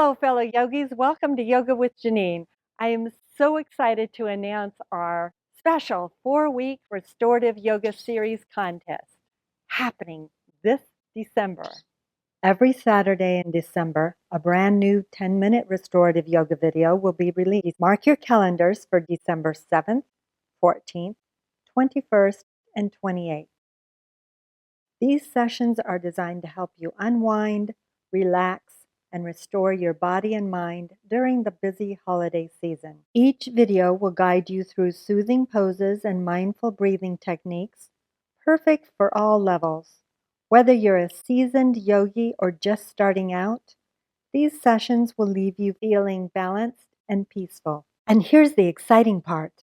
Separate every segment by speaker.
Speaker 1: Hello, fellow yogis. Welcome to Yoga with Genene. I am so excited to announce our special 4-week restorative yoga series contest happening this December. Every Saturday in December, a brand new 10-minute restorative yoga video will be released. Mark your calendars for December 7th, 14th, 21st, and 28th. These sessions are designed to help you unwind, relax, and restore your body and mind during the busy holiday season. Each video will guide you through soothing poses and mindful breathing techniques, perfect for all levels. Whether you're a seasoned yogi or just starting out, these sessions will leave you feeling balanced and peaceful. And here's the exciting part.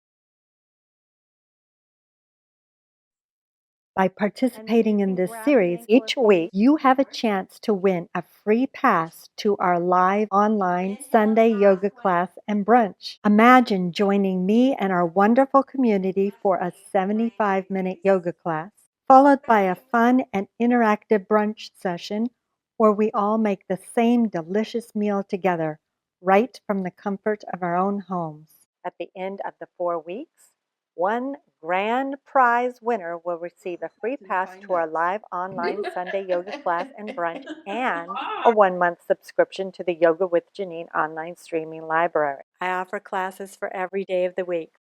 Speaker 1: By participating in this series each week, you have a chance to win a free pass to our live online Sunday yoga class and brunch. Imagine joining me and our wonderful community for a 75-minute yoga class, followed by a fun and interactive brunch session where we all make the same delicious meal together, right from the comfort of our own homes. At the end of the 4 weeks, one grand prize winner will receive a free pass to our live online Sunday yoga class and brunch and a 1-month subscription to the Yoga with Genene online streaming library. I offer classes for every day of the week,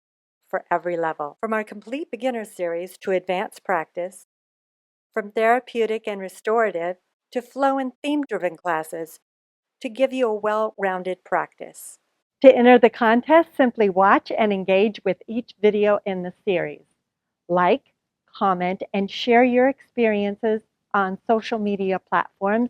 Speaker 1: for every level. From our complete beginner series to advanced practice, from therapeutic and restorative to flow and theme-driven classes to give you a well-rounded practice. To enter the contest, simply watch and engage with each video in the series. Like, comment, and share your experiences on social media platforms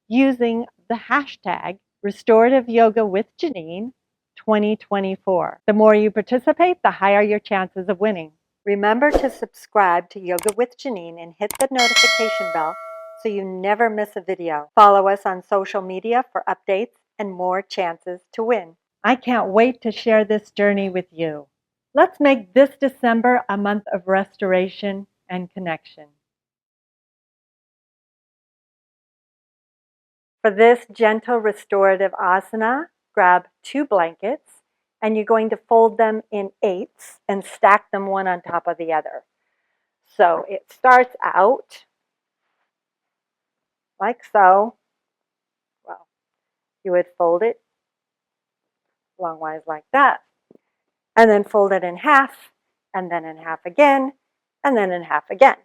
Speaker 1: using the hashtag Restorative Yoga with Genene 2024. The more you participate, the higher your chances of winning. Remember to subscribe to Yoga with Genene and hit the notification bell so you never miss a video. Follow us on social media for updates and more chances to win. I can't wait to share this journey with you. Let's make this December a month of restoration and connection. For this gentle restorative asana, grab 2 blankets and you're going to fold them in 8s and stack them one on top of the other. So it starts out like so. Well, you would fold it longwise like that, and then fold it in half, and then in half again, and then in half again.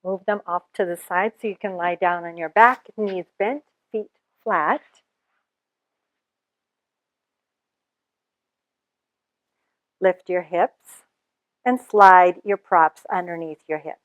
Speaker 1: Move them off to the side so you can lie down on your back, knees bent, feet flat. Lift your hips and slide your props underneath your hips.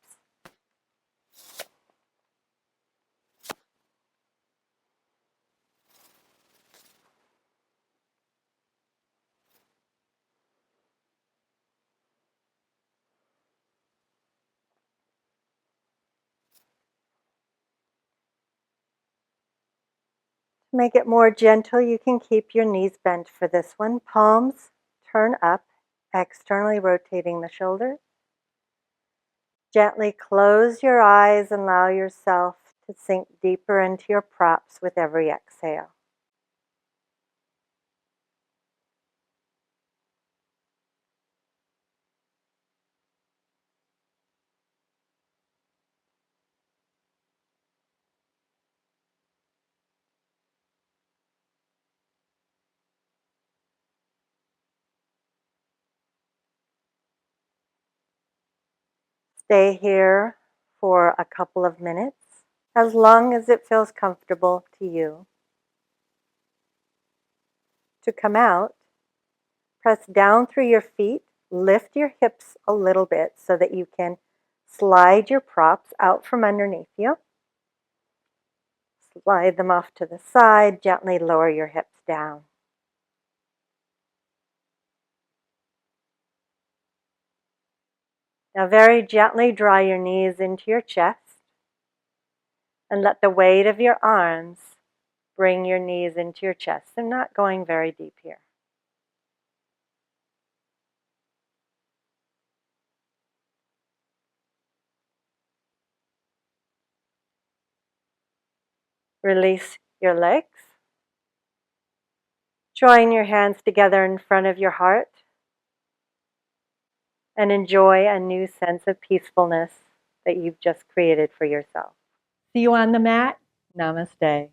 Speaker 1: To make it more gentle, you can keep your knees bent for this one. Palms turn up, externally rotating the shoulders. Gently close your eyes and allow yourself to sink deeper into your props with every exhale. Stay here for a couple of minutes, as long as it feels comfortable to you. To come out, press down through your feet, lift your hips a little bit so that you can slide your props out from underneath you. Slide them off to the side, gently lower your hips down. Now very gently draw your knees into your chest and let the weight of your arms bring your knees into your chest. They're not going very deep here. Release your legs. Join your hands together in front of your heart and enjoy a new sense of peacefulness that you've just created for yourself. See you on the mat. Namaste.